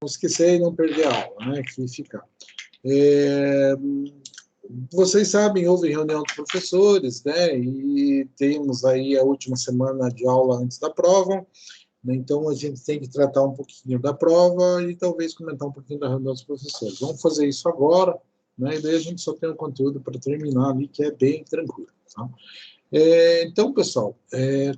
esquecer e não perder a aula, né, que fica. Vocês sabem, houve reunião de professores, né, e temos aí a última semana de aula antes da prova, né, então a gente tem que tratar um pouquinho da prova e talvez comentar um pouquinho da reunião dos professores. Vamos fazer isso agora, né, e daí a gente só tem o conteúdo para terminar ali, que é bem tranquilo, tá? Então, pessoal,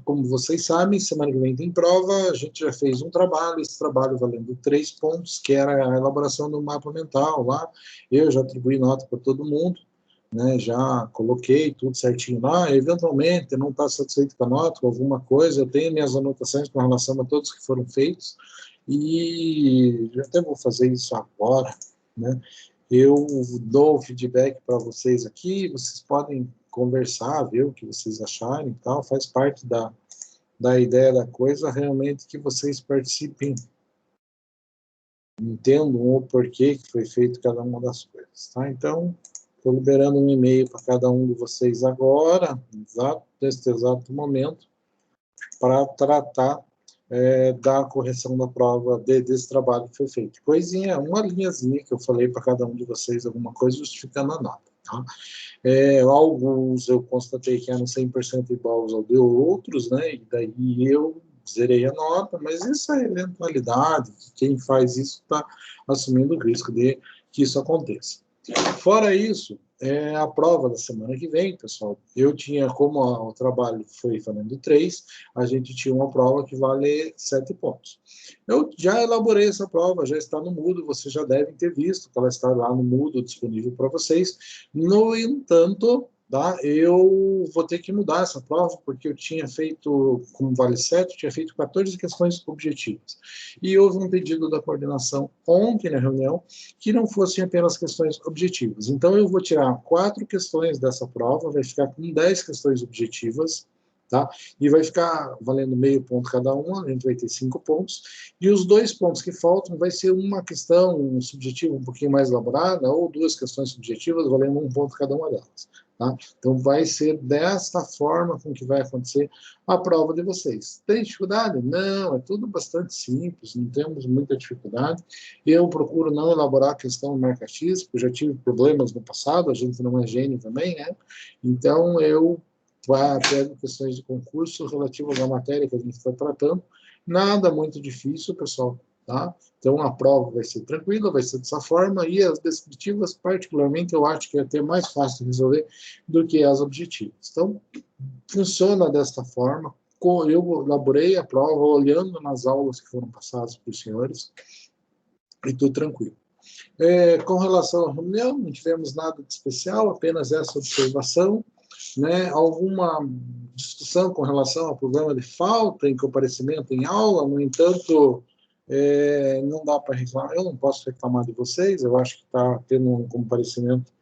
como vocês sabem, semana que vem tem prova, a gente já fez um trabalho, esse trabalho valendo 3 pontos, que era a elaboração do mapa mental lá, eu já atribuí nota para todo mundo, né, já coloquei tudo certinho lá, eventualmente não está satisfeito com a nota, com alguma coisa, eu tenho minhas anotações com relação a todos que foram feitos, e já até vou fazer isso agora, né, eu dou o feedback para vocês aqui, vocês podem conversar, ver o que vocês acharem e tal, faz parte da ideia da coisa, realmente que vocês participem, entendam o porquê que foi feito cada uma das coisas, tá? Então, estou liberando um e-mail para cada um de vocês agora, neste exato momento, para tratar da correção da prova desse trabalho que foi feito. Coisinha, uma linhazinha que eu falei para cada um de vocês, alguma coisa justificando a nota, tá? Alguns eu constatei que eram 100% iguais ao de outros, né, e daí eu zerei a nota, mas isso é eventualidade, quem faz isso está assumindo o risco de que isso aconteça. Fora isso, a prova da semana que vem, pessoal, eu tinha, como o trabalho foi valendo 3, a gente tinha uma prova que vale 7 pontos. Eu já elaborei essa prova, já está no Moodle, vocês já devem ter visto que ela está lá no Moodle disponível para vocês. No entanto, tá, eu vou ter que mudar essa prova, porque eu tinha feito, como vale 7, eu tinha feito 14 questões objetivas. E houve um pedido da coordenação ontem na reunião que não fossem apenas questões objetivas. Então, eu vou tirar 4 questões dessa prova, vai ficar com 10 questões objetivas, tá? E vai ficar valendo meio ponto cada uma, a gente vai ter 5 pontos, e os 2 pontos que faltam vai ser uma questão subjetiva um pouquinho mais elaborada, ou 2 questões subjetivas valendo 1 ponto cada uma delas, tá? Então vai ser desta forma com que vai acontecer a prova de vocês. Tem dificuldade? Não, é tudo bastante simples, não temos muita dificuldade. Eu procuro não elaborar a questão marca-X, porque eu já tive problemas no passado, a gente não é gênio também, né? Então eu pego questões de concurso relativas à matéria que a gente está tratando, nada muito difícil, pessoal, tá? Então, a prova vai ser tranquila, vai ser dessa forma, e as descritivas, particularmente, eu acho que é até mais fácil de resolver do que as objetivas. Então, funciona desta forma. Eu elaborei a prova olhando nas aulas que foram passadas para os senhores, e tudo tranquilo. Com relação à reunião, não tivemos nada de especial, apenas essa observação, né, alguma discussão com relação ao problema de falta em comparecimento em aula, no entanto, não dá para reclamar, eu não posso reclamar de vocês, eu acho que está tendo um comparecimento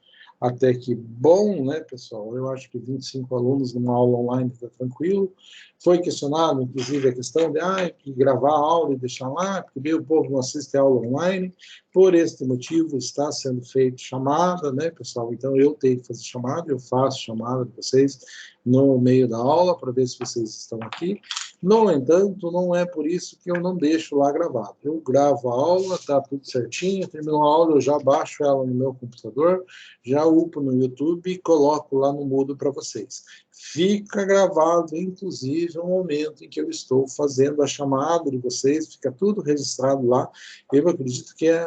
até que bom, né, pessoal? Eu acho que 25 alunos numa aula online está tranquilo. Foi questionado, inclusive, a questão de gravar a aula e deixar lá, porque bem, o povo não assiste a aula online. Por este motivo, está sendo feita chamada, né, pessoal? Então, eu tenho que fazer chamada, eu faço chamada de vocês no meio da aula, para ver se vocês estão aqui. No entanto, não é por isso que eu não deixo lá gravado. Eu gravo a aula, está tudo certinho, terminou a aula, eu já baixo ela no meu computador, já upo no YouTube e coloco lá no Moodle para vocês. Fica gravado, inclusive, o momento em que eu estou fazendo a chamada de vocês, fica tudo registrado lá. Eu acredito que é,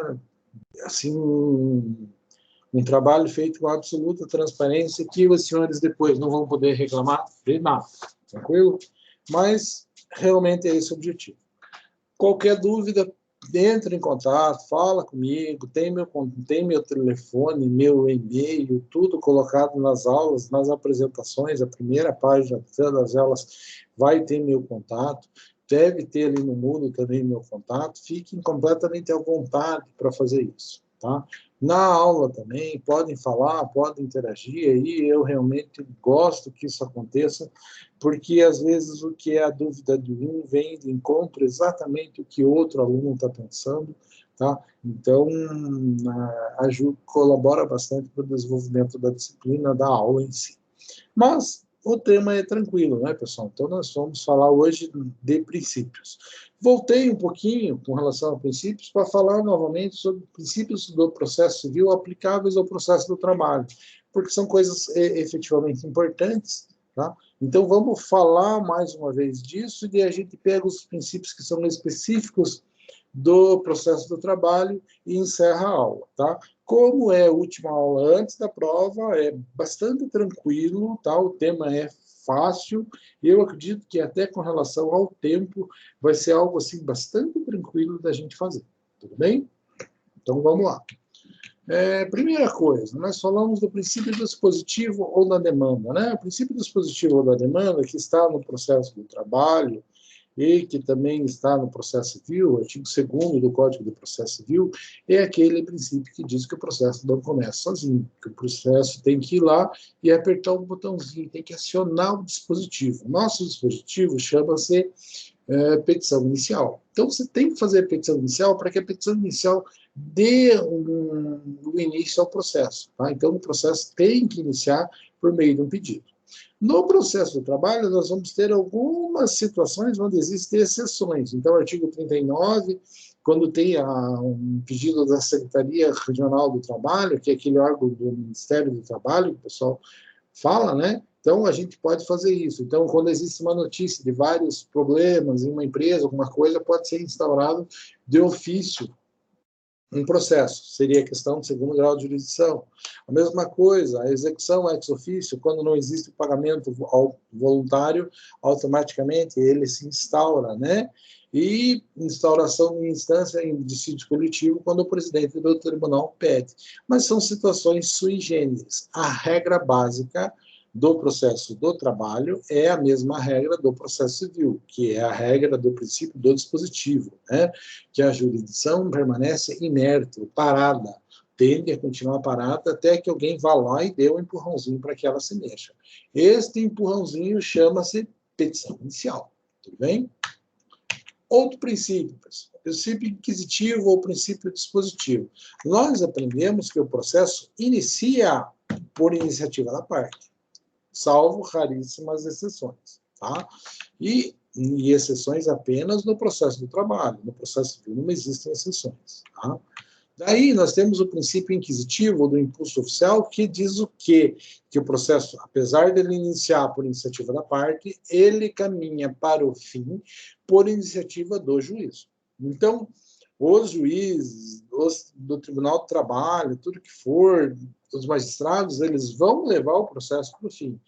assim, um trabalho feito com absoluta transparência, que os senhores depois não vão poder reclamar de nada, tranquilo? Mas, realmente, é esse o objetivo. Qualquer dúvida, entre em contato, fala comigo, tem meu telefone, meu e-mail, tudo colocado nas aulas, nas apresentações, a primeira página das aulas vai ter meu contato, deve ter ali no Moodle também meu contato, fiquem completamente à vontade para fazer isso, tá? Na aula também, podem falar, podem interagir, aí eu realmente gosto que isso aconteça, porque às vezes o que é a dúvida de um vem de encontro exatamente o que outro aluno está pensando, tá? Então, colabora bastante para o desenvolvimento da disciplina, da aula em si. Mas, o tema é tranquilo, né, pessoal? Então, nós vamos falar hoje de princípios. Voltei um pouquinho com relação a princípios para falar novamente sobre princípios do processo civil aplicáveis ao processo do trabalho, porque são coisas efetivamente importantes, tá? Então, vamos falar mais uma vez disso e a gente pega os princípios que são específicos do processo do trabalho e encerra a aula, tá? Como é a última aula antes da prova, é bastante tranquilo, tá? O tema é fácil, eu acredito que até com relação ao tempo vai ser algo assim bastante tranquilo da gente fazer, tudo bem? Então vamos lá. Primeira coisa, nós falamos do princípio dispositivo ou da demanda, né? O princípio dispositivo ou da demanda, que está no processo do trabalho, e que também está no processo civil, o artigo 2º do Código de Processo Civil, é aquele princípio que diz que o processo não começa sozinho, que o processo tem que ir lá e apertar um botãozinho, tem que acionar o dispositivo. Nosso dispositivo chama-se petição inicial. Então, você tem que fazer a petição inicial para que a petição inicial dê um início ao processo. Tá? Então, o processo tem que iniciar por meio de um pedido. No processo do trabalho, nós vamos ter algumas situações onde existem exceções. Então, o artigo 39, quando tem um pedido da Secretaria Regional do Trabalho, que é aquele órgão do Ministério do Trabalho, que o pessoal fala, né? Então, a gente pode fazer isso. Então, quando existe uma notícia de vários problemas em uma empresa, alguma coisa, pode ser instaurado de ofício um processo, seria a questão de segundo grau de jurisdição. A mesma coisa, a execução ex officio, quando não existe o pagamento voluntário, automaticamente ele se instaura, né? E instauração em instância em dissídio coletivo, quando o presidente do tribunal pede. Mas são situações sui generis. A regra básica do processo do trabalho é a mesma regra do processo civil, que é a regra do princípio do dispositivo, né? Que a jurisdição permanece inerte, parada, tende a continuar parada até que alguém vá lá e dê um empurrãozinho para que ela se mexa. Este empurrãozinho chama-se petição inicial, tudo bem? Outro princípio, pessoal, princípio inquisitivo ou princípio dispositivo. Nós aprendemos que o processo inicia por iniciativa da parte, salvo raríssimas exceções, tá? E exceções apenas no processo do trabalho, no processo civil não existem exceções, tá? Daí nós temos o princípio inquisitivo do impulso oficial, que diz o quê? Que o processo, apesar dele iniciar por iniciativa da parte, ele caminha para o fim por iniciativa do juízo. Então, os juízes, do Tribunal do Trabalho, tudo que for, os magistrados, eles vão levar o processo para o fim.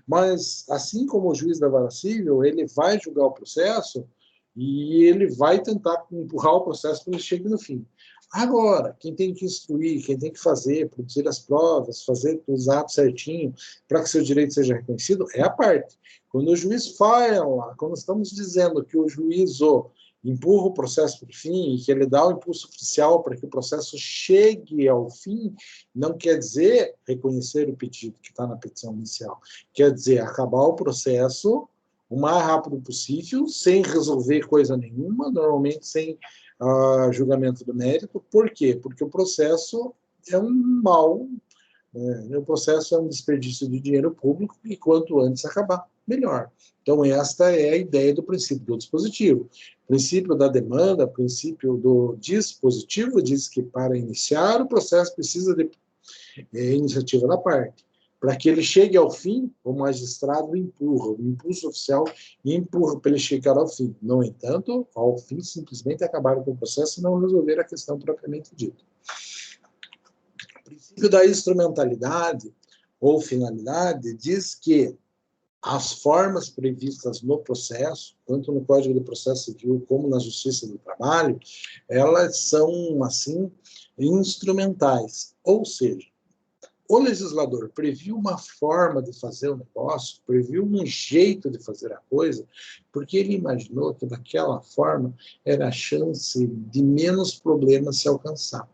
Mas, assim como o juiz da vara civil, ele vai julgar o processo e ele vai tentar empurrar o processo para que ele chegue no fim. Agora, quem tem que instruir, quem tem que fazer, produzir as provas, fazer os atos certinho para que seu direito seja reconhecido, é a parte. Quando o juiz fala, quando estamos dizendo que o juízo empurra o processo para o fim e que ele dá o impulso oficial para que o processo chegue ao fim, não quer dizer reconhecer o pedido que está na petição inicial. Quer dizer acabar o processo o mais rápido possível, sem resolver coisa nenhuma, normalmente sem julgamento do mérito. Por quê? Porque o processo é um mal, o processo é um desperdício de dinheiro público e quanto antes acabar, melhor. Então, esta é a ideia do princípio do dispositivo. O princípio da demanda, o princípio do dispositivo diz que para iniciar o processo precisa de iniciativa da parte. Para que ele chegue ao fim, o magistrado empurra, o impulso oficial empurra para ele chegar ao fim. No entanto, ao fim, simplesmente acabar com o processo e não resolver a questão propriamente dita. O princípio da instrumentalidade ou finalidade diz que as formas previstas no processo, tanto no Código de Processo Civil como na Justiça do Trabalho, elas são, assim, instrumentais. Ou seja, o legislador previu uma forma de fazer o negócio, previu um jeito de fazer a coisa, porque ele imaginou que daquela forma era a chance de menos problemas se alcançar.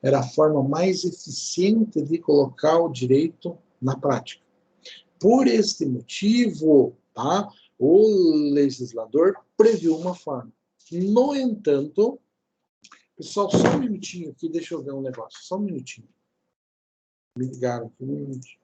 Era a forma mais eficiente de colocar o direito na prática. Por este motivo, tá, o legislador previu uma forma. No entanto, pessoal, só um minutinho aqui, deixa eu ver um negócio, só um minutinho. Me ligaram aqui, um minutinho.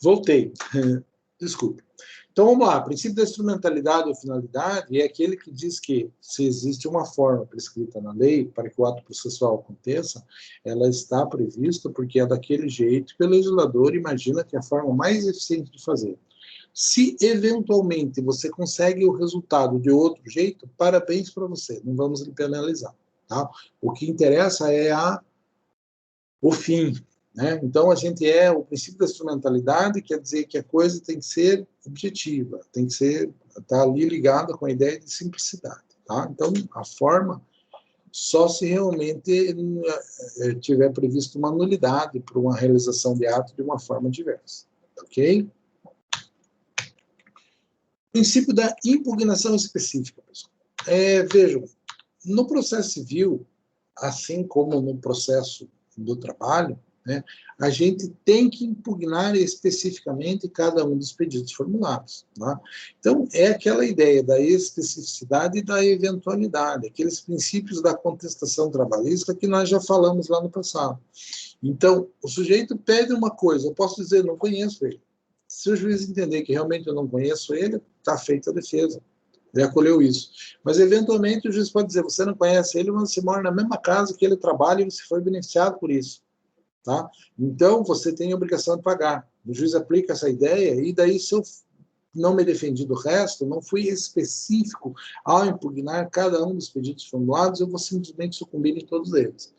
Voltei. Desculpe. Então, vamos lá. O princípio da instrumentalidade ou finalidade é aquele que diz que, se existe uma forma prescrita na lei para que o ato processual aconteça, ela está prevista porque é daquele jeito que o legislador imagina que é a forma mais eficiente de fazer. Se, eventualmente, você consegue o resultado de outro jeito, parabéns para você. Não vamos lhe penalizar. Tá? O que interessa é o fim. Né? Então, o princípio da instrumentalidade quer dizer que a coisa tem que ser objetiva, tem que ser, tá ali ligada com a ideia de simplicidade. Tá? Então, a forma, só se realmente tiver previsto uma nulidade para uma realização de ato de uma forma diversa. Ok? Princípio da impugnação específica, pessoal. Vejam, no processo civil, assim como no processo do trabalho, né, a gente tem que impugnar especificamente cada um dos pedidos formulados. Tá? Então, é aquela ideia da especificidade e da eventualidade, aqueles princípios da contestação trabalhista que nós já falamos lá no passado. Então, o sujeito pede uma coisa, eu posso dizer, não conheço ele. Se o juiz entender que realmente eu não conheço ele, está feita a defesa. Ele acolheu isso. Mas, eventualmente, o juiz pode dizer, você não conhece ele, mas você mora na mesma casa que ele trabalha e você foi beneficiado por isso. Tá? Então, você tem a obrigação de pagar. O juiz aplica essa ideia e daí, se eu não me defendi do resto, não fui específico ao impugnar cada um dos pedidos formulados, eu vou simplesmente sucumbir em todos eles.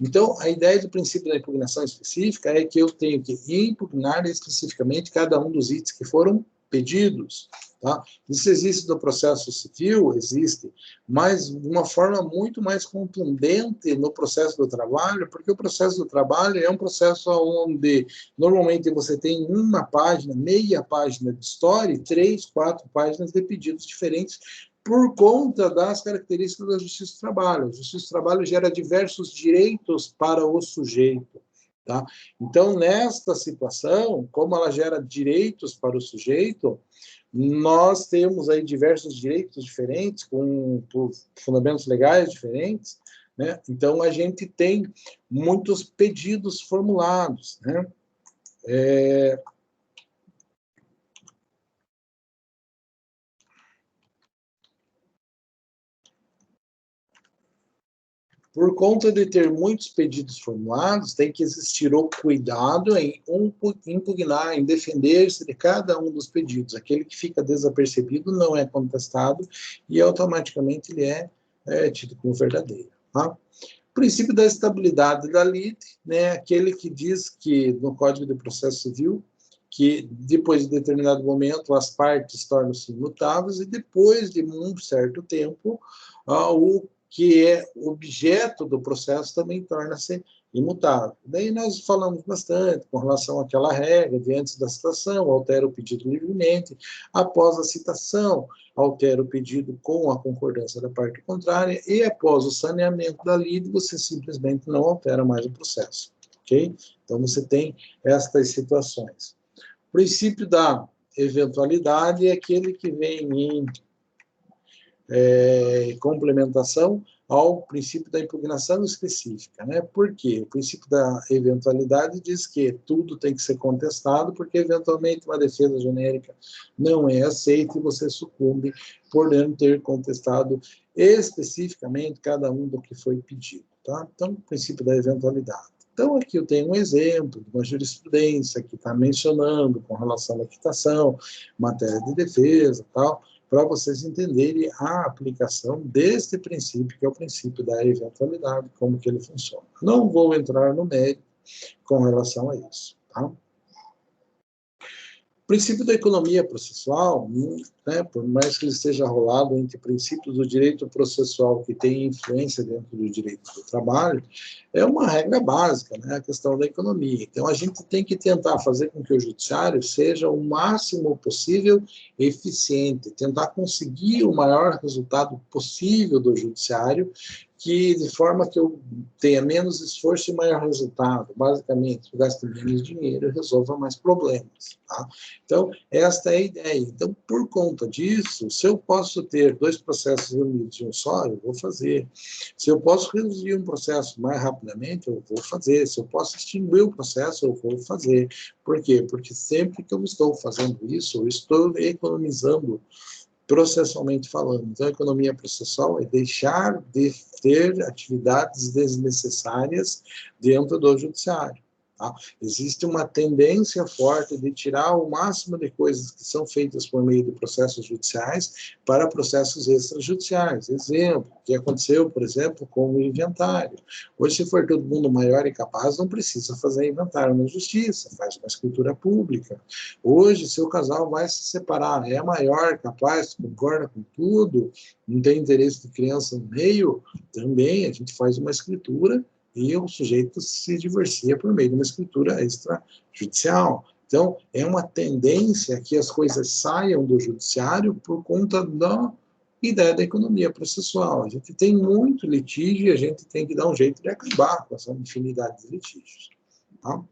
Então, a ideia do princípio da impugnação específica é que eu tenho que impugnar especificamente cada um dos itens que foram pedidos. Tá? Isso existe no processo civil, existe, mas de uma forma muito mais contundente no processo do trabalho, porque o processo do trabalho é um processo onde normalmente você tem uma página, meia página de história e 3, 4 páginas de pedidos diferentes por conta das características da Justiça do Trabalho. A Justiça do Trabalho gera diversos direitos para o sujeito. Tá? Então, nesta situação, como ela gera direitos para o sujeito, nós temos aí diversos direitos diferentes, com fundamentos legais diferentes, né? Então, a gente tem muitos pedidos formulados, né? Por conta de ter muitos pedidos formulados, tem que existir o cuidado em impugnar, em defender-se de cada um dos pedidos. Aquele que fica desapercebido não é contestado e automaticamente ele é tido como verdadeiro. Tá? O princípio da estabilidade da lide, né, aquele que diz que, no Código de Processo Civil, que depois de determinado momento as partes tornam-se imutáveis e depois de um certo tempo o que é objeto do processo também torna-se imutável. Daí nós falamos bastante com relação àquela regra de antes da citação, altera o pedido livremente, após a citação, altera o pedido com a concordância da parte contrária e após o saneamento da lide, você simplesmente não altera mais o processo. Ok? Então você tem estas situações. O princípio da eventualidade é aquele que vem em complementação ao princípio da impugnação específica. Né? Por quê? O princípio da eventualidade diz que tudo tem que ser contestado, porque eventualmente uma defesa genérica não é aceita e você sucumbe por não ter contestado especificamente cada um do que foi pedido. Tá? Então, o princípio da eventualidade. Então, aqui eu tenho um exemplo de uma jurisprudência que está mencionando com relação à quitação, matéria de defesa, tal, para vocês entenderem a aplicação deste princípio, que é o princípio da eventualidade, como que ele funciona. Não vou entrar no mérito com relação a isso. Tá? O princípio da economia processual, né, por mais que ele esteja rolado entre princípios do direito processual que tem influência dentro do direito do trabalho, é uma regra básica, né, a questão da economia. Então, a gente tem que tentar fazer com que o judiciário seja o máximo possível eficiente, tentar conseguir o maior resultado possível do judiciário, de forma que eu tenha menos esforço e maior resultado. Basicamente, eu gasto menos dinheiro e resolva mais problemas. Tá? Então, esta é a ideia. Então, por conta disso, se eu posso ter dois processos unidos em um só, eu vou fazer. Se eu posso reduzir um processo mais rapidamente, eu vou fazer. Se eu posso extinguir o processo, eu vou fazer. Por quê? Porque sempre que eu estou fazendo isso, eu estou economizando processualmente falando. Então, a economia processual é deixar de ter atividades desnecessárias dentro do judiciário. Tá? Existe uma tendência forte de tirar o máximo de coisas que são feitas por meio de processos judiciais para processos extrajudiciais. Exemplo, o que aconteceu, por exemplo, com o inventário. Hoje, se for todo mundo maior e capaz, não precisa fazer inventário na justiça, faz uma escritura pública. Hoje, se o casal vai se separar, é maior, capaz, concorda com tudo, não tem interesse de criança no meio, também a gente faz uma escritura e o sujeito se divorcia por meio de uma escritura extrajudicial. Então, é uma tendência que as coisas saiam do judiciário por conta da ideia da economia processual. A gente tem muito litígio e a gente tem que dar um jeito de acabar com essa infinidade de litígios. Tá? O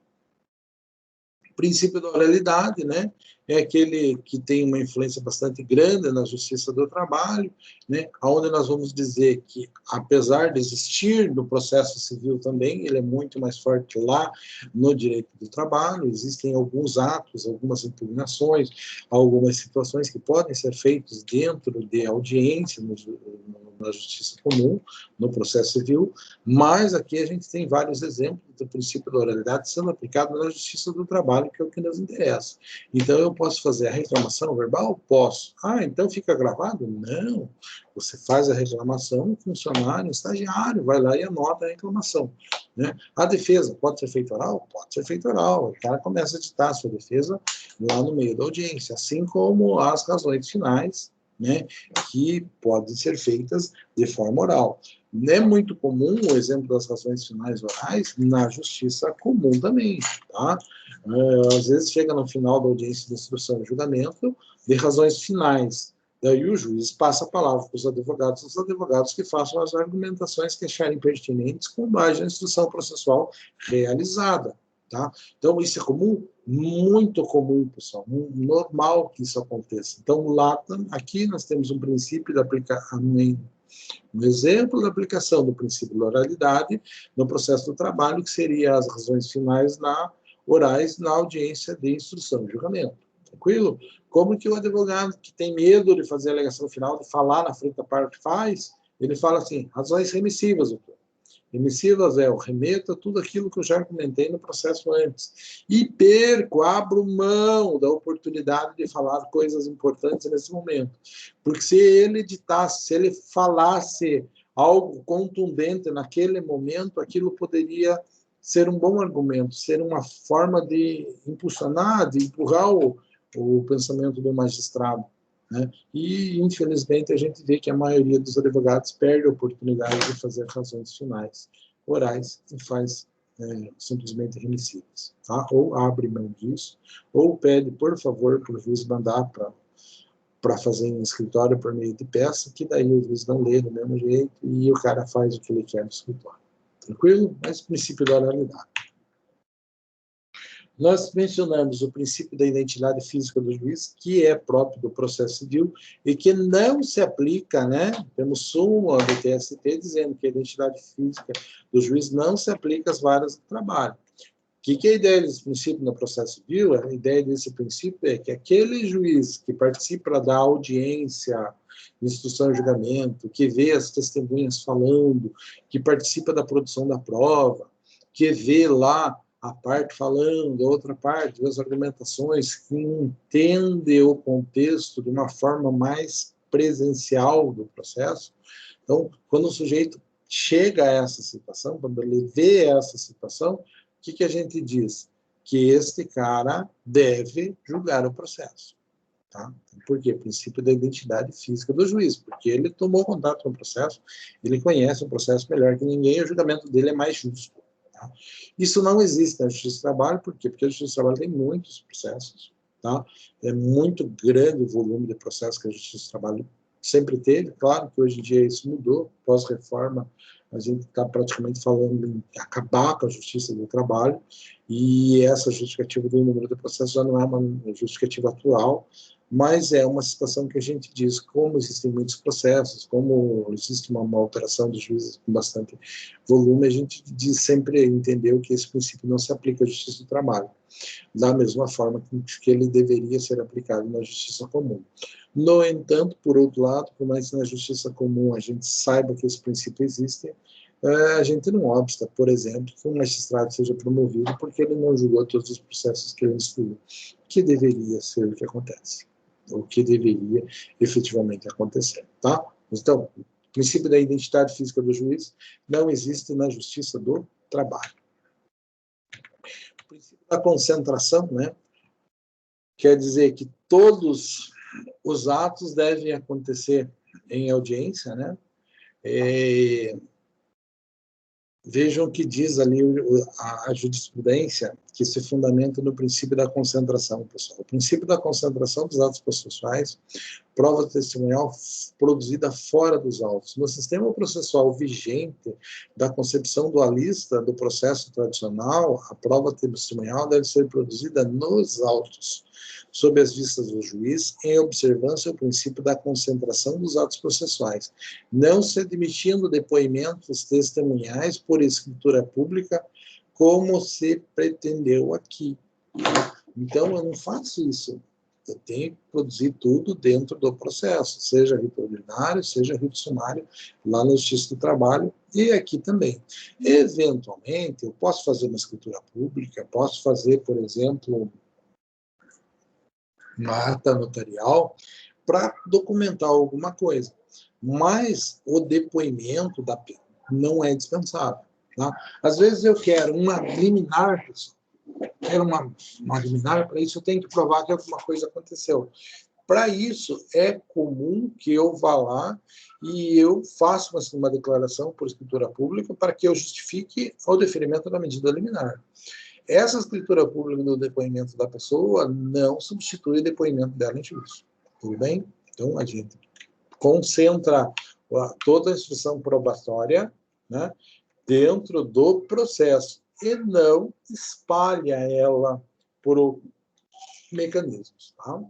princípio da oralidade, né, é aquele que tem uma influência bastante grande na justiça do trabalho, né, onde nós vamos dizer que, apesar de existir no processo civil também, ele é muito mais forte lá no direito do trabalho, existem alguns atos, algumas impugnações, algumas situações que podem ser feitas dentro de audiência na justiça comum, no processo civil, mas aqui a gente tem vários exemplos do princípio da oralidade sendo aplicado na justiça do trabalho, que é o que nos interessa. Então, eu posso fazer a reclamação verbal? Posso. Ah, então fica gravado? Não. Você faz a reclamação, o funcionário, o estagiário, vai lá e anota a reclamação. Né? A defesa pode ser feita oral? Pode ser feita oral. O cara começa a ditar a sua defesa lá no meio da audiência, assim como as razões finais, né, que podem ser feitas de forma oral. É muito comum o exemplo das razões finais orais na justiça comum também, tá? Às vezes chega no final da audiência de instrução e julgamento de razões finais. Daí o juiz passa a palavra para os advogados que façam as argumentações que acharem pertinentes com base na instrução processual realizada. Tá? Então, isso é comum? Muito comum, pessoal. Normal que isso aconteça. Então, lá, aqui nós temos um princípio de aplicação, um exemplo da aplicação do princípio da oralidade no processo do trabalho, que seria as razões finais orais na audiência de instrução e julgamento. Tranquilo? Como que o advogado que tem medo de fazer a alegação final, de falar na frente da parte faz, ele fala assim, razões remissivas, doutor. Remissivas eu remeto a tudo aquilo que eu já comentei no processo antes. E abro mão da oportunidade de falar coisas importantes nesse momento. Porque se ele editasse, se ele falasse algo contundente naquele momento, aquilo poderia ser um bom argumento, ser uma forma de impulsionar, de empurrar o pensamento do magistrado. Né? E, infelizmente, a gente vê que a maioria dos advogados perde a oportunidade de fazer razões finais orais e faz simplesmente remissivas. Tá? Ou abre mão disso, ou pede, por favor, para o juiz mandar para fazer em escritório por meio de peça, que daí o juiz não lê do mesmo jeito e o cara faz o que ele quer no escritório. Tranquilo? Mas o princípio da oralidade. Nós mencionamos o princípio da identidade física do juiz, que é próprio do processo civil e que não se aplica, né? Temos súmula do TST dizendo que a identidade física do juiz não se aplica às varas do trabalho. O que é a ideia desse princípio no processo civil? A ideia desse princípio é que aquele juiz que participa da audiência, instrução e julgamento, que vê as testemunhas falando, que participa da produção da prova, que vê lá a parte falando, a outra parte, as argumentações, que entende o contexto de uma forma mais presencial do processo. Então, quando o sujeito chega a essa situação, quando ele vê essa situação, o que a gente diz? Que este cara deve julgar o processo. Tá? Por quê? O princípio da identidade física do juiz, porque ele tomou contato com o processo, ele conhece o processo melhor que ninguém e o julgamento dele é mais justo. Tá? Isso não existe na Justiça do Trabalho, por quê? Porque a Justiça do Trabalho tem muitos processos, tá? É muito grande o volume de processos que a Justiça do Trabalho sempre teve, claro que hoje em dia isso mudou, pós-reforma, a gente está praticamente falando em acabar com a justiça do trabalho, e essa justificativa do número de processos já não é uma justificativa atual, mas é uma situação que a gente diz, como existem muitos processos, como existe uma alteração dos juízes com bastante volume, a gente diz sempre, entendeu que esse princípio não se aplica à justiça do trabalho, da mesma forma que ele deveria ser aplicado na justiça comum. No entanto, por outro lado, por mais que na justiça comum a gente saiba que esse princípio existe, a gente não obsta, por exemplo, que um magistrado seja promovido porque ele não julgou todos os processos que ele instruiu, que deveria ser o que acontece, o que deveria efetivamente acontecer, tá? Então, o princípio da identidade física do juiz não existe na justiça do trabalho. O princípio da concentração, né, quer dizer que todos os atos devem acontecer em audiência, né? Vejam o que diz ali a jurisprudência, que se fundamenta no princípio da concentração, pessoal. O princípio da concentração dos atos processuais, prova testemunhal produzida fora dos autos. No sistema processual vigente da concepção dualista do processo tradicional, a prova testemunhal deve ser produzida nos autos, sob as vistas do juiz, em observância ao princípio da concentração dos atos processuais, não se admitindo depoimentos testemunhais por escritura pública, como se pretendeu aqui. Então, eu não faço isso. Eu tenho que produzir tudo dentro do processo, seja rito ordinário, seja rito sumário, lá na Justiça do Trabalho, e aqui também. Eventualmente, eu posso fazer uma escritura pública, posso fazer, por exemplo, uma ata notarial para documentar alguma coisa. Mas o depoimento não é dispensável. Tá? Às vezes eu quero uma liminar, pessoal. Quero uma liminar, para isso eu tenho que provar que alguma coisa aconteceu. Para isso, é comum que eu vá lá e eu faça uma declaração por escritura pública para que eu justifique o deferimento da medida liminar. Essa escritura pública do depoimento da pessoa não substitui o depoimento dela em juízo. Tudo bem? Então, a gente concentra toda a instrução probatória, né, dentro do processo e não espalha ela por mecanismos. Tá?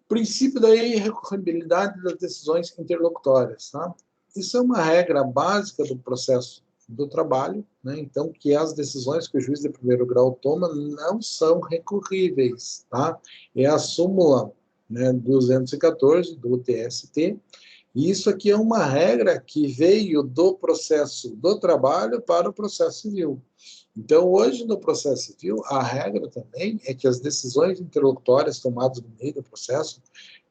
Princípio da irrecorribilidade das decisões interlocutórias. Tá? Isso é uma regra básica do processo do trabalho, né? Então, que as decisões que o juiz de primeiro grau toma não são recorríveis. Tá? É a súmula, né, 214 do TST. E isso aqui é uma regra que veio do processo do trabalho para o processo civil. Então, hoje, no processo civil, a regra também é que as decisões interlocutórias tomadas no meio do processo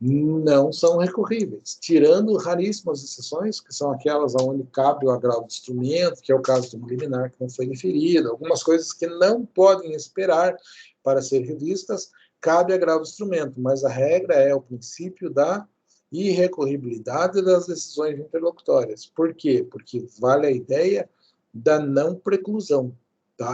não são recorríveis, tirando raríssimas exceções, que são aquelas onde cabe o agravo do instrumento, que é o caso de uma liminar que não foi deferida, algumas coisas que não podem esperar para ser revistas, cabe agravo do instrumento, mas a regra é o princípio da irrecorribilidade das decisões interlocutórias. Por quê? Porque vale a ideia da não preclusão. Tá?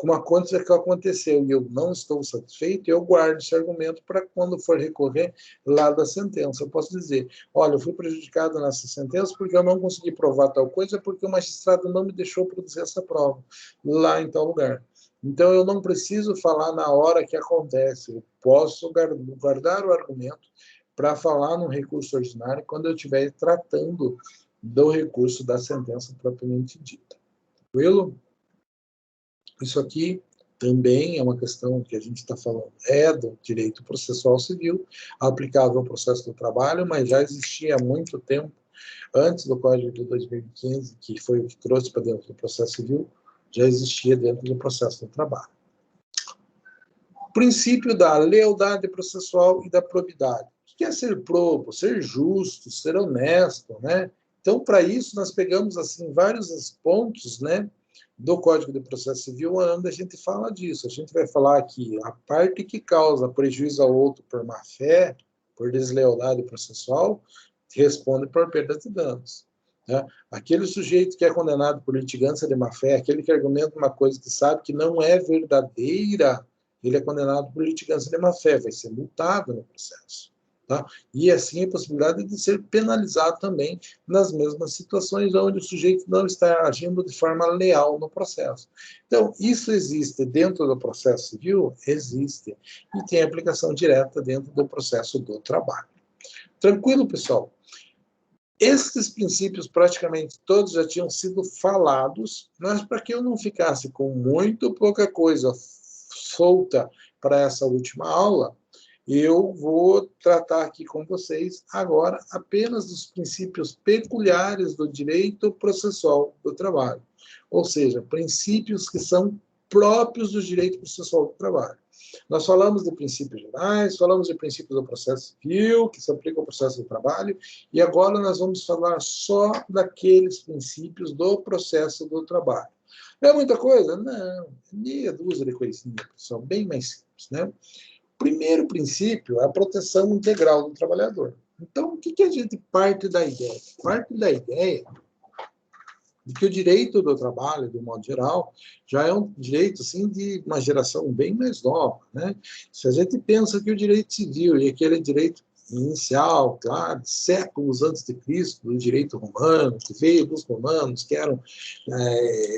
Uma coisa que aconteceu e eu não estou satisfeito, eu guardo esse argumento para quando for recorrer lá da sentença. Eu posso dizer, olha, eu fui prejudicado nessa sentença porque eu não consegui provar tal coisa, porque o magistrado não me deixou produzir essa prova lá em tal lugar. Então, eu não preciso falar na hora que acontece, eu posso guardar o argumento para falar no recurso ordinário quando eu estiver tratando do recurso da sentença propriamente dita. Tranquilo? Isso aqui também é uma questão que a gente está falando, é do direito processual civil, aplicável ao processo do trabalho, mas já existia há muito tempo, antes do Código de 2015, que foi o que trouxe para dentro do processo civil, já existia dentro do processo do trabalho. O princípio da lealdade processual e da probidade. O que é ser probo? Ser justo, ser honesto, né? Então, para isso, nós pegamos assim vários pontos, né, do Código de Processo Civil, onde a gente fala disso. A gente vai falar aqui a parte que causa prejuízo ao outro por má-fé, por deslealdade processual, responde por perda de danos. Né? Aquele sujeito que é condenado por litigância de má-fé, aquele que argumenta uma coisa que sabe que não é verdadeira, ele é condenado por litigância de má-fé, vai ser multado no processo. Tá? E assim a possibilidade de ser penalizado também nas mesmas situações onde o sujeito não está agindo de forma leal no processo. Então, isso existe dentro do processo civil? Existe. E tem aplicação direta dentro do processo do trabalho. Tranquilo, pessoal? Esses princípios praticamente todos já tinham sido falados, mas para que eu não ficasse com muito pouca coisa solta para essa última aula, eu vou tratar aqui com vocês agora apenas dos princípios peculiares do direito processual do trabalho, ou seja, princípios que são próprios do direito processual do trabalho. Nós falamos de princípios gerais, falamos de princípios do processo civil, que se aplicam ao processo do trabalho, e agora nós vamos falar só daqueles princípios do processo do trabalho. Não é muita coisa? Não, meia dúzia de coisinhas, pessoal, bem mais simples, né? O primeiro princípio é a proteção integral do trabalhador. Então, o que a gente parte da ideia? Parte da ideia de que o direito do trabalho, de um modo geral, já é um direito assim, de uma geração bem mais nova. Né? Se a gente pensa que o direito civil e aquele direito inicial, claro, séculos antes de Cristo, do direito romano, que veio dos romanos, que eram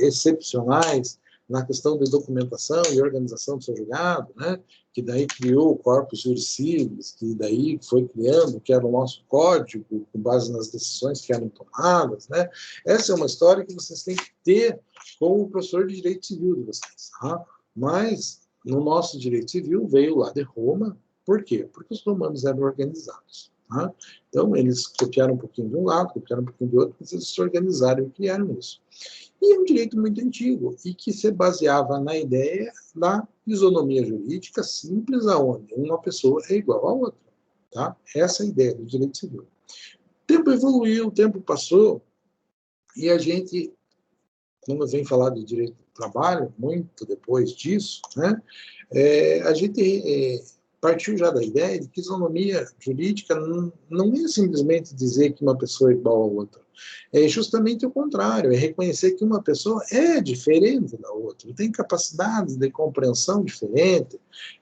excepcionais na questão de documentação e organização do seu julgado, né? Que daí criou o Corpus Juris Civilis, que daí foi criando, que era o nosso código, com base nas decisões que eram tomadas, né? Essa é uma história que vocês têm que ter com o professor de Direito Civil de vocês. Tá? Mas, no nosso Direito Civil, veio lá de Roma. Por quê? Porque os romanos eram organizados. Tá? Então, eles copiaram um pouquinho de um lado, copiaram um pouquinho do outro, mas eles se organizaram e criaram isso. E é um direito muito antigo, e que se baseava na ideia da isonomia jurídica simples, aonde uma pessoa é igual à outra. Tá? Essa é a ideia do direito civil. O tempo evoluiu, o tempo passou, e a gente, como vem falar de direito do trabalho, muito depois disso, né, a gente partiu já da ideia de que isonomia jurídica não é simplesmente dizer que uma pessoa é igual a outra. É justamente o contrário, é reconhecer que uma pessoa é diferente da outra, tem capacidades de compreensão diferentes,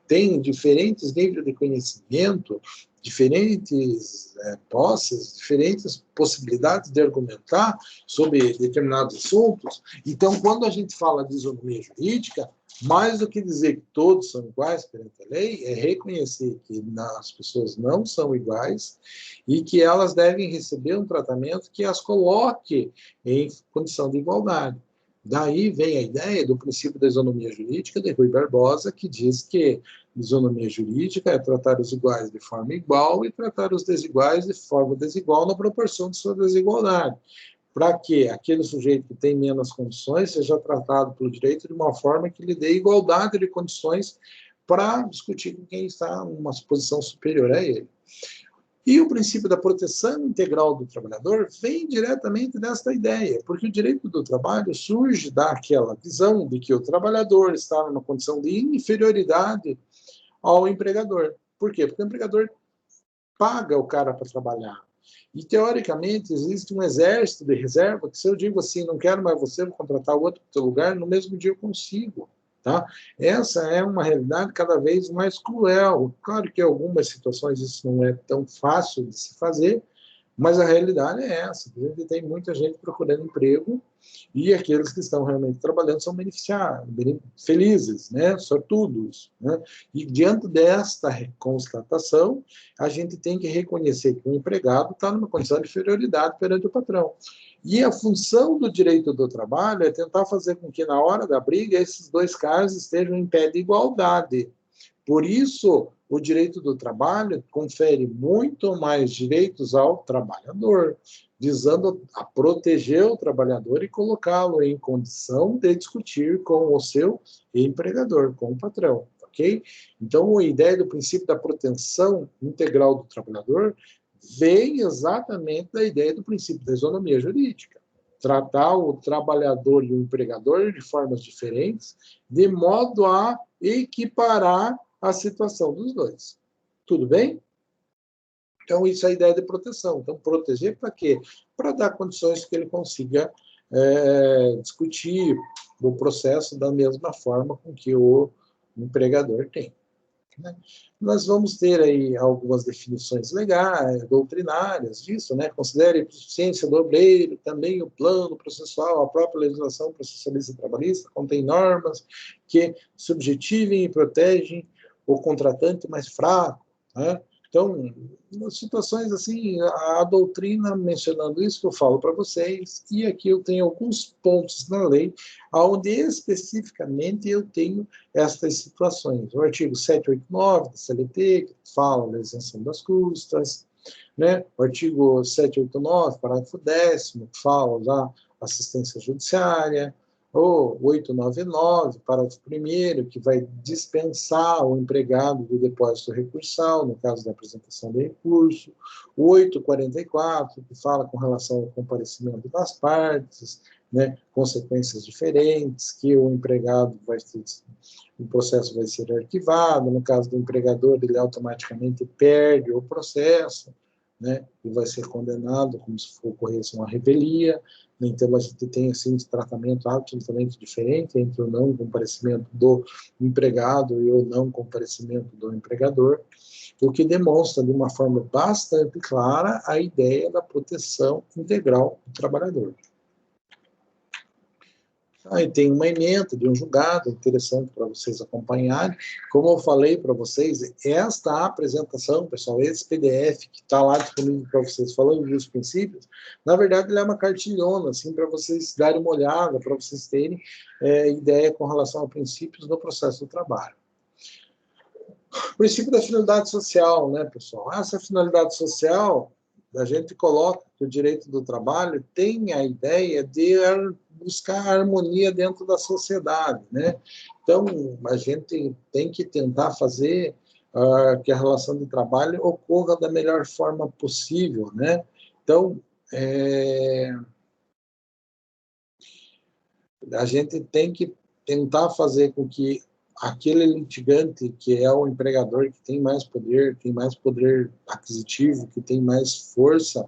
tem diferentes níveis de conhecimento, diferentes posses, diferentes possibilidades de argumentar sobre determinados assuntos. Então, quando a gente fala de isonomia jurídica, mais do que dizer que todos são iguais perante a lei, é reconhecer que as pessoas não são iguais e que elas devem receber um tratamento que as coloque em condição de igualdade. Daí vem a ideia do princípio da isonomia jurídica de Rui Barbosa, que diz que isonomia jurídica é tratar os iguais de forma igual e tratar os desiguais de forma desigual na proporção de sua desigualdade, para que aquele sujeito que tem menos condições seja tratado pelo direito de uma forma que lhe dê igualdade de condições para discutir com quem está em uma posição superior a ele. E o princípio da proteção integral do trabalhador vem diretamente desta ideia, porque o direito do trabalho surge daquela visão de que o trabalhador está numa condição de inferioridade ao empregador. Por quê? Porque o empregador paga o cara para trabalhar. E, teoricamente, existe um exército de reserva que, se eu digo assim, não quero mais você, vou contratar outro para o seu lugar, no mesmo dia eu consigo. Tá? Essa é uma realidade cada vez mais cruel. Claro que em algumas situações isso não é tão fácil de se fazer, mas a realidade é essa. A gente tem muita gente procurando emprego e aqueles que estão realmente trabalhando são beneficiados, felizes, né? Sortudos. Né? E diante desta constatação, a gente tem que reconhecer que o empregado está numa condição de inferioridade perante o patrão. E a função do direito do trabalho é tentar fazer com que, na hora da briga, esses dois casos estejam em pé de igualdade. Por isso, o direito do trabalho confere muito mais direitos ao trabalhador, visando a proteger o trabalhador e colocá-lo em condição de discutir com o seu empregador, com o patrão, ok? Então, a ideia do princípio da proteção integral do trabalhador vem exatamente da ideia do princípio da isonomia jurídica. Tratar o trabalhador e o empregador de formas diferentes, de modo a equiparar a situação dos dois. Tudo bem? Então, isso é a ideia de proteção. Então, proteger para quê? Para dar condições que ele consiga discutir o processo da mesma forma com que o empregador tem. né? Nós vamos ter aí algumas definições legais, doutrinárias disso, né? Considere a eficiência do obreiro, também o plano processual, a própria legislação processualista trabalhista contém normas que subjetivem e protegem o contratante mais fraco, né? Então, nas situações assim, a doutrina mencionando isso que eu falo para vocês, e aqui eu tenho alguns pontos na lei, onde especificamente eu tenho estas situações. O artigo 789 da CLT, que fala da isenção das custas, né? O artigo 789, parágrafo 10º, que fala da assistência judiciária, o 899, parágrafo 1º, que vai dispensar o empregado do depósito recursal, no caso da apresentação de recurso, o 844, que fala com relação ao comparecimento das partes, né, consequências diferentes, que o empregado vai ter, o processo vai ser arquivado, no caso do empregador, ele automaticamente perde o processo, né, e vai ser condenado como se ocorresse uma revelia. Então, a gente tem assim, um tratamento absolutamente diferente entre o não comparecimento do empregado e o não comparecimento do empregador, o que demonstra de uma forma bastante clara a ideia da proteção integral do trabalhador. Aí tem uma ementa de um julgado, interessante para vocês acompanharem. Como eu falei para vocês, esta apresentação, pessoal, esse PDF que está lá disponível para vocês, falando dos princípios, na verdade, ele é uma cartilhona, assim, para vocês darem uma olhada, para vocês terem ideia com relação a princípios do processo do trabalho. O princípio da finalidade social, né, pessoal? Essa finalidade social, a gente coloca que o direito do trabalho tem a ideia de buscar a harmonia dentro da sociedade, né? Então, a gente tem que tentar fazer que a relação de trabalho ocorra da melhor forma possível, né? Então, a gente tem que tentar fazer com que aquele litigante, que é o empregador que tem mais poder aquisitivo, que tem mais força,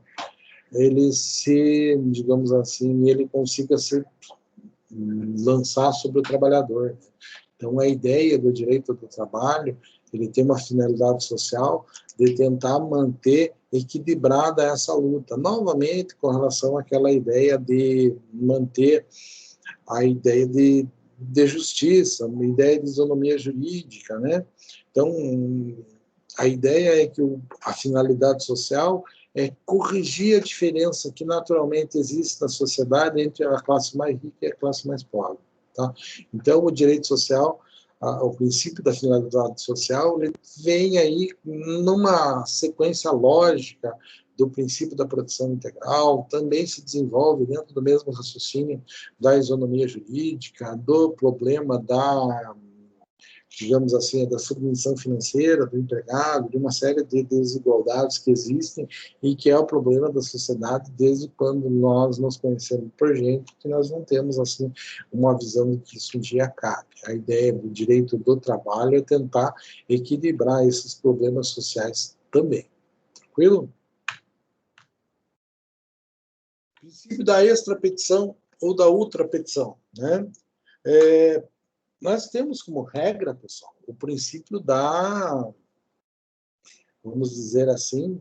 ele se, digamos assim, ele consiga se lançar sobre o trabalhador. Então, a ideia do direito do trabalho, ele tem uma finalidade social de tentar manter equilibrada essa luta. Novamente, com relação àquela ideia de manter a ideia de justiça, uma ideia de isonomia jurídica, né? Então, a ideia é que a finalidade social é corrigir a diferença que naturalmente existe na sociedade entre a classe mais rica e a classe mais pobre, tá? Então, o direito social, o princípio da finalidade social, ele vem aí numa sequência lógica do princípio da proteção integral, também se desenvolve dentro do mesmo raciocínio da isonomia jurídica, do problema da, digamos assim, da submissão financeira do empregado, de uma série de desigualdades que existem e que é o problema da sociedade desde quando nós nos conhecemos por gente, que nós não temos, assim, uma visão de que isso um dia acabe. A ideia do direito do trabalho é tentar equilibrar esses problemas sociais também. Tranquilo? Princípio da extrapetição ou da ultrapetição, né? Nós temos como regra, pessoal, o princípio da, vamos dizer assim,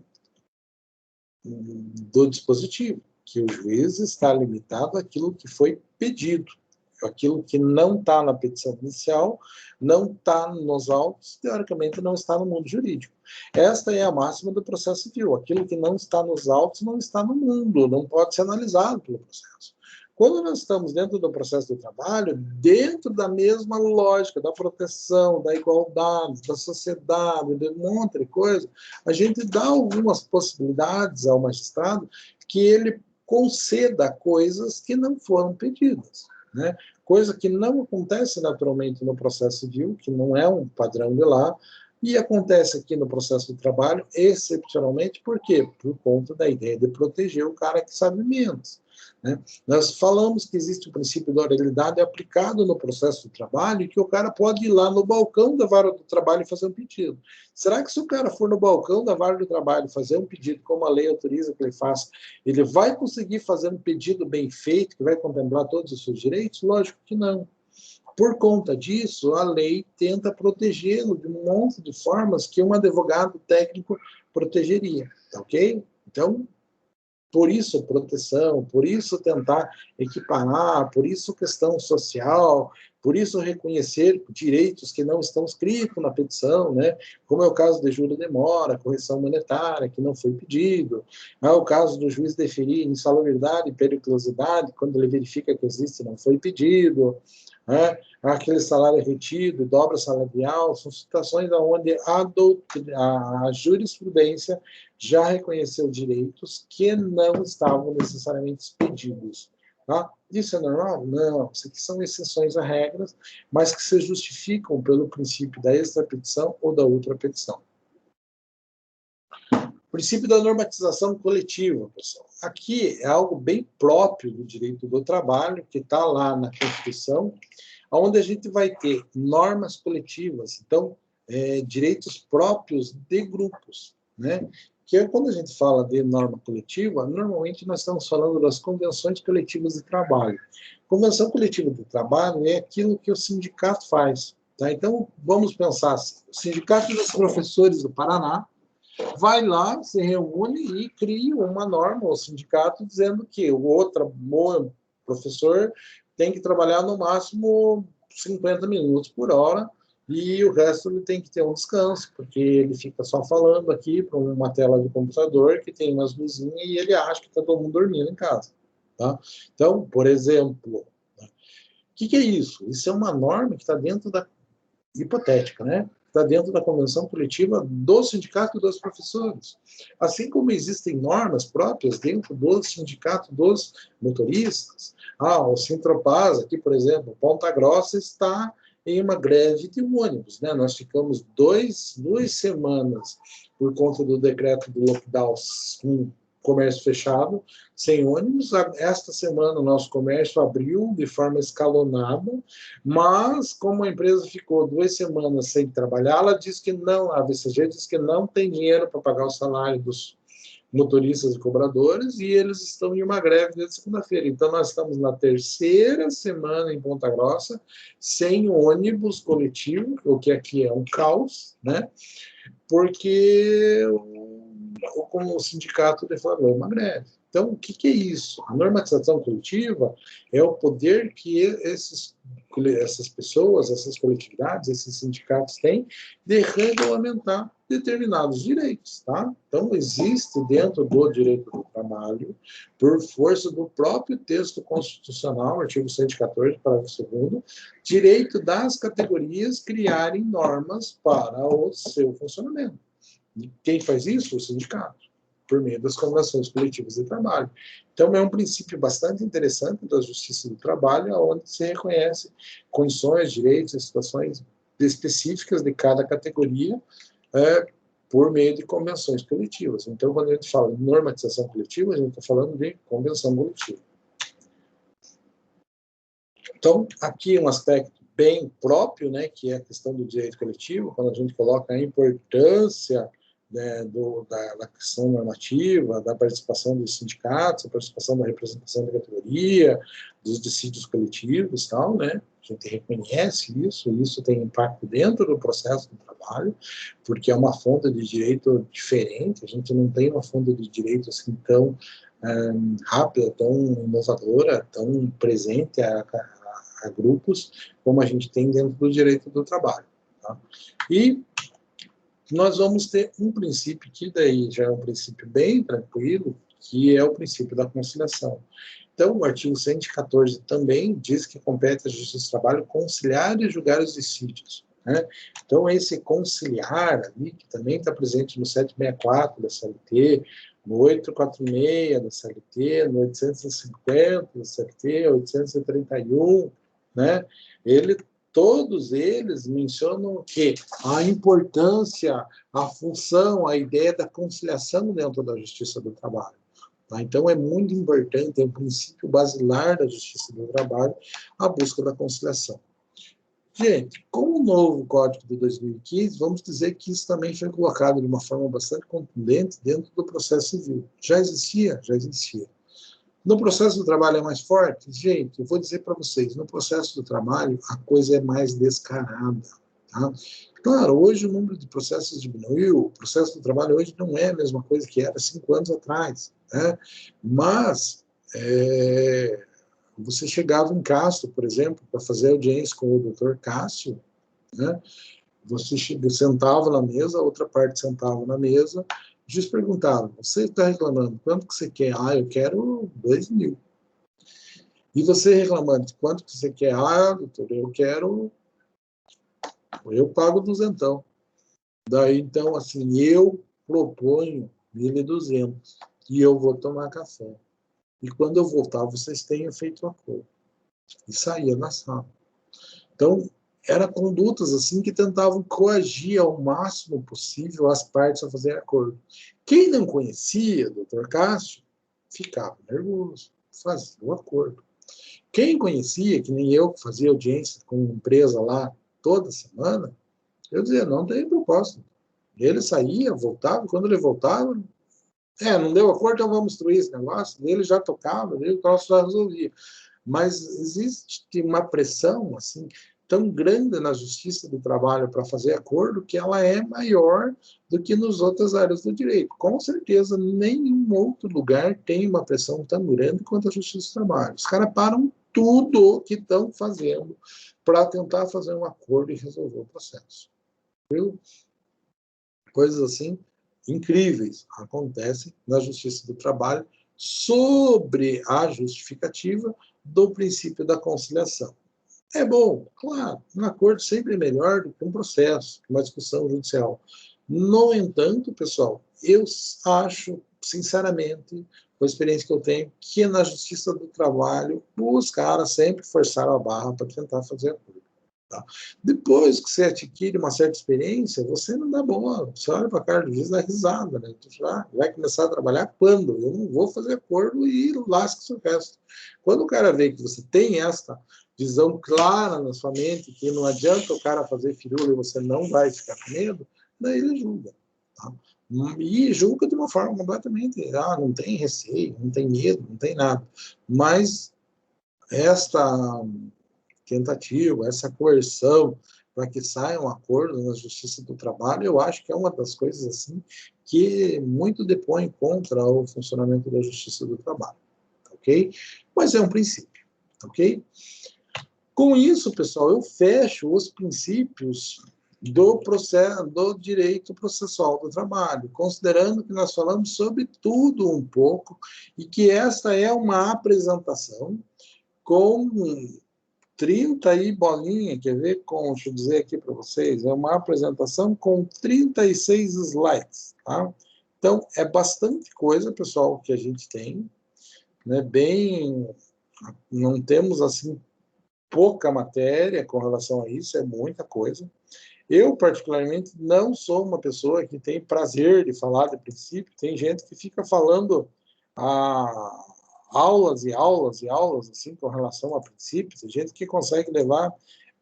do dispositivo, que o juiz está limitado àquilo que foi pedido. Aquilo que não está na petição inicial, não está nos autos, teoricamente não está no mundo jurídico. Esta é a máxima do processo civil. Aquilo que não está nos autos não está no mundo, não pode ser analisado pelo processo. Quando nós estamos dentro do processo do trabalho, dentro da mesma lógica da proteção, da igualdade, da sociedade, de um monte de coisa, a gente dá algumas possibilidades ao magistrado que ele conceda coisas que não foram pedidas, né? Coisa que não acontece naturalmente no processo civil, que não é um padrão de lá, e acontece aqui no processo do trabalho, excepcionalmente, por quê? Por conta da ideia de proteger o cara que sabe menos, né? Nós falamos que existe o princípio da oralidade aplicado no processo do trabalho e que o cara pode ir lá no balcão da vara do trabalho e fazer um pedido. Será que se o cara for no balcão da vara do trabalho fazer um pedido, como a lei autoriza que ele faça, ele vai conseguir fazer um pedido bem feito, que vai contemplar todos os seus direitos? Lógico que não. Por conta disso, a lei tenta protegê-lo de um monte de formas que um advogado técnico protegeria, tá ok? Então, por isso proteção, por isso tentar equiparar, por isso questão social, por isso reconhecer direitos que não estão escritos na petição, né? Como é o caso de juro de mora, correção monetária, que não foi pedido, é o caso do juiz deferir insalubridade e periculosidade, quando ele verifica que existe, não foi pedido, né? Aquele salário retido, dobra salarial, são situações onde a jurisprudência já reconheceu direitos que não estavam necessariamente expedidos. Tá? Isso é normal? Não. Isso aqui são exceções a regras, mas que se justificam pelo princípio da extrapetição ou da ultrapetição. O princípio da normatização coletiva, pessoal. Aqui é algo bem próprio do direito do trabalho, que está lá na Constituição, onde a gente vai ter normas coletivas, então, direitos próprios de grupos, né? Que quando a gente fala de norma coletiva, normalmente nós estamos falando das convenções coletivas de trabalho. Convenção coletiva de trabalho é aquilo que o sindicato faz, tá? Então, vamos pensar, o Sindicato dos Professores do Paraná vai lá, se reúne e cria uma norma, o sindicato, dizendo que o outro professor tem que trabalhar no máximo 50 minutos por hora e o resto ele tem que ter um descanso, porque ele fica só falando aqui para uma tela de computador que tem umas luzinhas e ele acha que está todo mundo dormindo em casa. Tá? Então, por exemplo, o que é isso? Isso é uma norma que está dentro da hipotética, né? Está dentro da convenção coletiva do sindicato dos professores. Assim como existem normas próprias dentro do sindicato dos motoristas. O Sintropaz, aqui, por exemplo, Ponta Grossa está em uma greve de ônibus, né? Nós ficamos duas semanas por conta do decreto do lockdown com comércio fechado, sem ônibus. Esta semana o nosso comércio abriu de forma escalonada, mas como a empresa ficou 2 semanas sem trabalhar, ela diz que não, a VCG diz que não tem dinheiro para pagar o salário dos motoristas e cobradores, e eles estão em uma greve desde segunda-feira. Então, nós estamos na 3ª semana em Ponta Grossa, sem ônibus coletivo, o que aqui é um caos, né? Porque como o sindicato declarou uma greve. Então, o que é isso? A normatização coletiva é o poder que essas pessoas, essas coletividades, esses sindicatos têm de regulamentar determinados direitos. Tá? Então, existe dentro do direito do trabalho, por força do próprio texto constitucional, artigo 114, parágrafo 2º, direito das categorias criarem normas para o seu funcionamento. E quem faz isso? O sindicato, por meio das convenções coletivas de trabalho. Então, é um princípio bastante interessante da justiça do trabalho, onde se reconhece condições, direitos e situações específicas de cada categoria por meio de convenções coletivas. Então, quando a gente fala de normatização coletiva, a gente está falando de convenção coletiva. Então, aqui um aspecto bem próprio, né, que é a questão do direito coletivo, quando a gente coloca a importância, né, da questão normativa, da participação dos sindicatos, a participação da representação da categoria, dos dissídios coletivos, tal, né? A gente reconhece isso, e isso tem impacto dentro do processo do trabalho, porque é uma fonte de direito diferente, a gente não tem uma fonte de direito assim tão rápida, tão inovadora, tão presente a grupos, como a gente tem dentro do direito do trabalho. Tá? E nós vamos ter um princípio que daí já é um princípio bem tranquilo, que é o princípio da conciliação. Então, o artigo 114 também diz que compete à Justiça do Trabalho conciliar e julgar os dissídios. Né? Então, esse conciliar ali, que também está presente no 764 da CLT, no 846 da CLT, no 850 da CLT, 831, né? Todos eles mencionam que a importância, a função, a ideia da conciliação dentro da justiça do trabalho. Tá? Então, é muito importante, é um princípio basilar da justiça do trabalho, a busca da conciliação. Gente, com o novo Código de 2015, vamos dizer que isso também foi colocado de uma forma bastante contundente dentro do processo civil. Já existia? Já existia. No processo do trabalho é mais forte? Gente, eu vou dizer para vocês, no processo do trabalho a coisa é mais descarada. Tá? Claro, hoje o número de processos diminuiu, o processo do trabalho hoje não é a mesma coisa que era 5 anos atrás. Né? Mas você chegava em Castro, por exemplo, para fazer audiência com o Dr. Cássio, né? Você sentava na mesa, a outra parte sentava na mesa, o juiz perguntava, você está reclamando, quanto que você quer? Ah, eu quero 2.000. E você reclamando, quanto que você quer? Ah, doutor, eu pago 200. Daí, então, assim, eu proponho 1.200 e eu vou tomar café. E quando eu voltar, vocês tenham feito o acordo. E saía da sala. Então, eram condutas assim que tentavam coagir ao máximo possível as partes a fazer acordo. Quem não conhecia o Dr. Cássio ficava nervoso, fazia o acordo. Quem conhecia, que nem eu, que fazia audiência com uma empresa lá toda semana, eu dizia, não tem propósito. Ele saía, voltava, quando ele voltava, não deu acordo, então vamos destruir esse negócio. Ele já tocava, ele o troço já resolvia. Mas existe uma pressão assim tão grande na justiça do trabalho para fazer acordo que ela é maior do que nas outras áreas do direito. Com certeza, nenhum outro lugar tem uma pressão tão grande quanto a justiça do trabalho. Os caras param tudo o que estão fazendo para tentar fazer um acordo e resolver o processo. Viu? Coisas assim incríveis acontecem na justiça do trabalho sobre a justificativa do princípio da conciliação. É bom, claro, um acordo sempre é melhor do que um processo, uma discussão judicial. No entanto, pessoal, eu acho, sinceramente, com a experiência que eu tenho, que na justiça do trabalho, os caras sempre forçaram a barra para tentar fazer acordo. Tá? Depois que você adquire uma certa experiência, você não dá bola. Você olha para a cara do juiz e dá risada. Né? Tu já vai começar a trabalhar quando? Eu não vou fazer acordo e lasca o resto. Quando o cara vê que você tem esta visão clara na sua mente, que não adianta o cara fazer firula e você não vai ficar com medo, daí ele julga. Tá? E julga de uma forma completamente... não tem receio, não tem medo, não tem nada. Mas esta tentativa, essa coerção para que saia um acordo na justiça do trabalho, eu acho que é uma das coisas assim que muito depõe contra o funcionamento da justiça do trabalho, ok? Mas é um princípio, ok? Com isso, pessoal, eu fecho os princípios do processo, do direito processual do trabalho, considerando que nós falamos sobre tudo um pouco e que esta é uma apresentação com 30 e bolinha, quer ver? Deixa eu dizer aqui para vocês, é uma apresentação com 36 slides, tá? Então, é bastante coisa, pessoal, que a gente tem, né? Não temos, assim, pouca matéria com relação a isso, é muita coisa. Eu, particularmente, não sou uma pessoa que tem prazer de falar de princípio, tem gente que fica falando aulas e aulas e aulas assim com relação a princípios, tem gente que consegue levar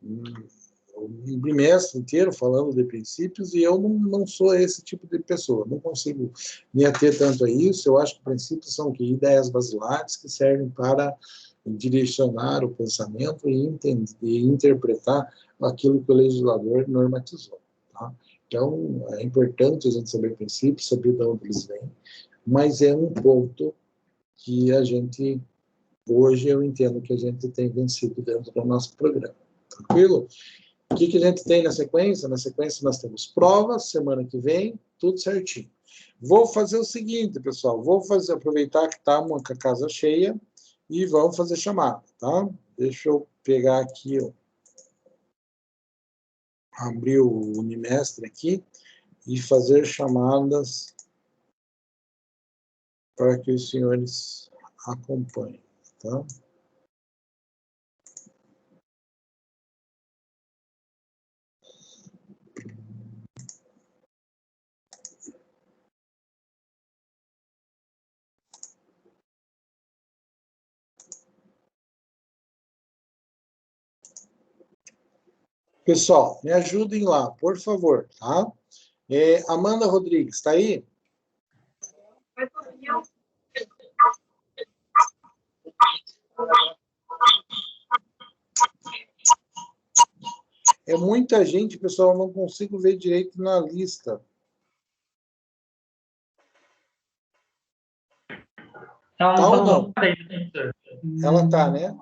um bimestre inteiro falando de princípios e eu não sou esse tipo de pessoa, não consigo me ater tanto a isso. Eu acho que princípios são ideias basilares que servem para direcionar o pensamento e entender, e interpretar aquilo que o legislador normatizou. Tá? Então, é importante a gente saber princípios, saber de onde eles vêm, mas é um ponto que a gente, hoje eu entendo que a gente tem vencido dentro do nosso programa. Tranquilo? O que a gente tem na sequência? Na sequência nós temos provas, semana que vem, tudo certinho. Vou fazer o seguinte, pessoal, aproveitar que está uma casa cheia e vamos fazer chamada, tá? Deixa eu pegar aqui, abrir o Unimestre aqui e fazer chamadas para que os senhores acompanhem, tá? Pessoal, me ajudem lá, por favor, tá? Amanda Rodrigues, está aí? É muita gente, pessoal, eu não consigo ver direito na lista. Ela Tá ou não? professor. Ela tá, né?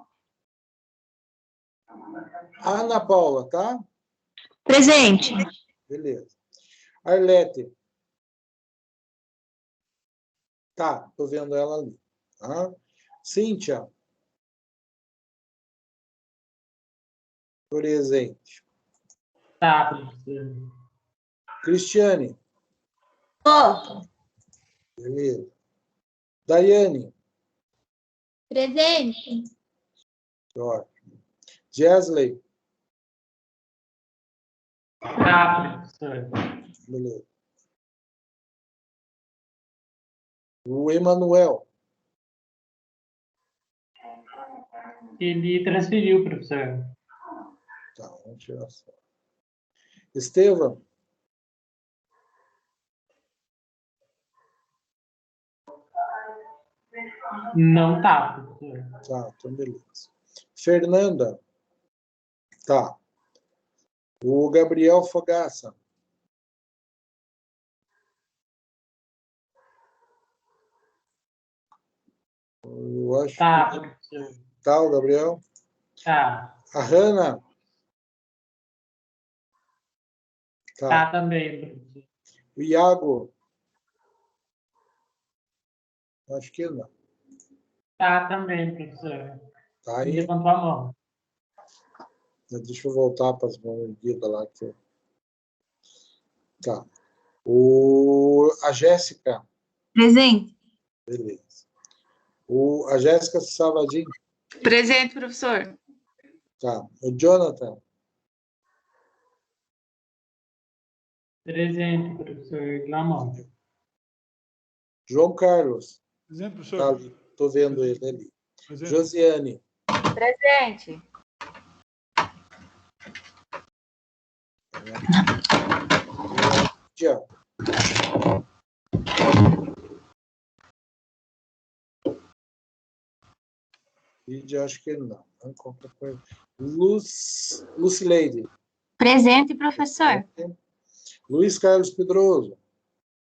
Ana Paula, tá? Presente. Beleza. Arlete. Tá, tô vendo ela ali. Tá? Cíntia. Presente. Tá, professor. Cristiane. Tô. Beleza. Daiane. Presente. Ótimo. Jesley. Tá, professor. Beleza. O Emanuel. Ele transferiu, professor. Tá, vamos tirar só. Estevam. Não tá, professor. Tá, então beleza. Fernanda. Tá. O Gabriel Fogaça. Eu acho Tá, que... professor. Tá, o Gabriel. Tá. A Hanna. Tá. Tá também, professor. O Iago. Acho que não. Tá também, professor. Tá aí. Levantou a mão. Deixa eu voltar para as medidas lá. Tá. A Jéssica. Presente. Beleza. A Jéssica Savadinho. Presente, professor. Tá. O Jonathan. Presente, professor. Na mão. João Carlos. Presente, professor. Tá ali. Tô vendo ele ali. Presente. Josiane. Presente. Lídia. Lídia, acho que não. Qualquer coisa. Lucileide. Presente, professor. Luiz Carlos Pedroso.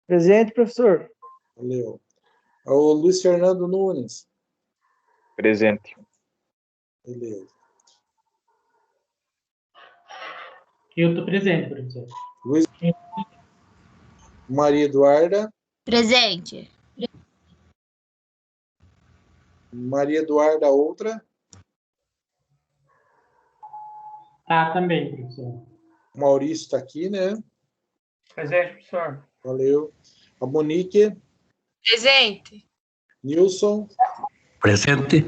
Presente, professor. Valeu. O Luiz Fernando Nunes. Presente. Beleza. Eu tô presente, professor. Luiz... Maria Eduarda. Presente. Maria Eduarda, outra. Tá também, professor. O Maurício está aqui, né? Presente, professor. Valeu. A Monique. Presente. Nilson. Presente.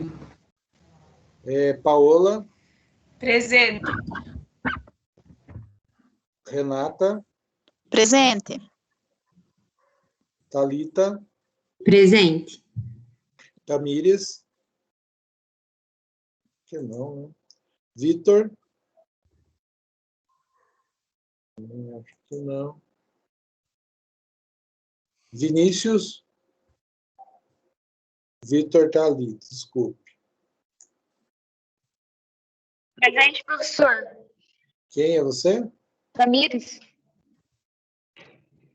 Paola. Presente. Renata. Presente. Thalita. Presente. Tamires. Que não, né? Vitor. Acho que não. Vinícius. Vitor tá ali, desculpe. Presente, professor. Quem é você? Tamires.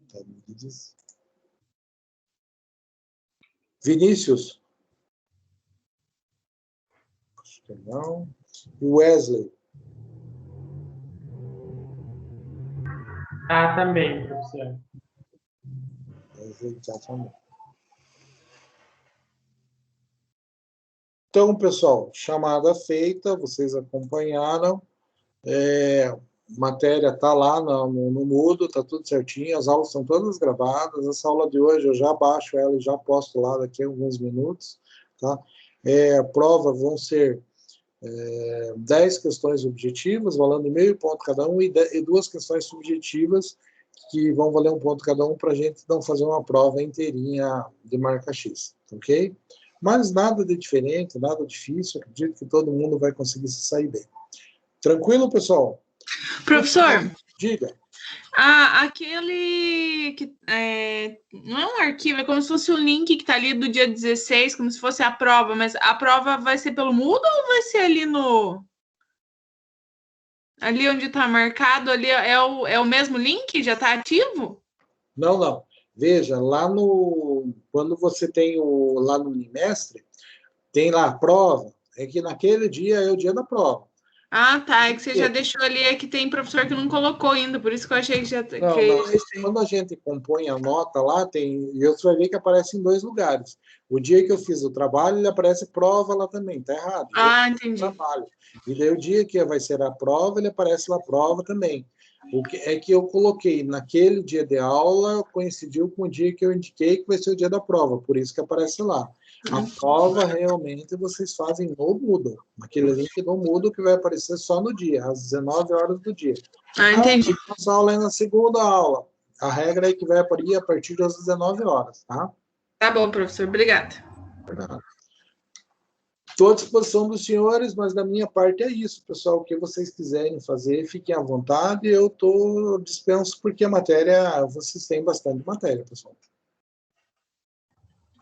Tamires. Vinícius. Acho que não. E Wesley. Tá também, professor. Wesley tá também. Então, pessoal, chamada feita, vocês acompanharam. Matéria está lá no Moodle, está tudo certinho, as aulas estão todas gravadas. Essa aula de hoje eu já baixo ela e já posto lá daqui a alguns minutos. Tá? A prova vão ser 10 questões objetivas, valendo meio ponto cada um, e 2 questões subjetivas, que vão valer 1 ponto cada um, para a gente não fazer uma prova inteirinha de marca X, ok? Mas nada de diferente, nada difícil, acredito que todo mundo vai conseguir se sair bem. Tranquilo, pessoal? Professor, Diga. Aquele que não é um arquivo, é como se fosse o link que tá ali do dia 16, como se fosse a prova, mas a prova vai ser pelo Moodle ou vai ser ali no... Ali onde tá marcado, ali é o mesmo link? Já tá ativo? Não, não. Veja, lá no... Quando você tem lá no Unimestre, tem lá a prova, é que naquele dia é o dia da prova. Ah, tá. É que você já deixou ali, é que tem professor que não colocou ainda, por isso que eu achei que já... Não. Quando a gente compõe a nota lá, e você vai ver que aparece em 2 lugares. O dia que eu fiz o trabalho, ele aparece prova lá também, tá errado. Entendi. Trabalho. E daí o dia que vai ser a prova, ele aparece lá prova também. O que é que eu coloquei naquele dia de aula, coincidiu com o dia que eu indiquei que vai ser o dia da prova, por isso que aparece lá. A prova realmente vocês fazem no Moodle, naquele link no Moodle que vai aparecer só no dia, às 19 horas do dia. Entendi. Nossa aula é na segunda aula. A regra é que vai aparecer a partir das 19 horas, tá? Tá bom, professor. Obrigada. Estou à disposição dos senhores, mas da minha parte é isso, pessoal. O que vocês quiserem fazer, fiquem à vontade. Eu estou dispenso porque a matéria, vocês têm bastante matéria, pessoal.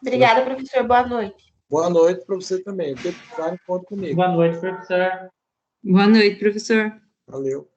Obrigada, professor. Boa noite. Boa noite para você também. O que precisarem, conta comigo. Boa noite, professor. Boa noite, professor. Valeu.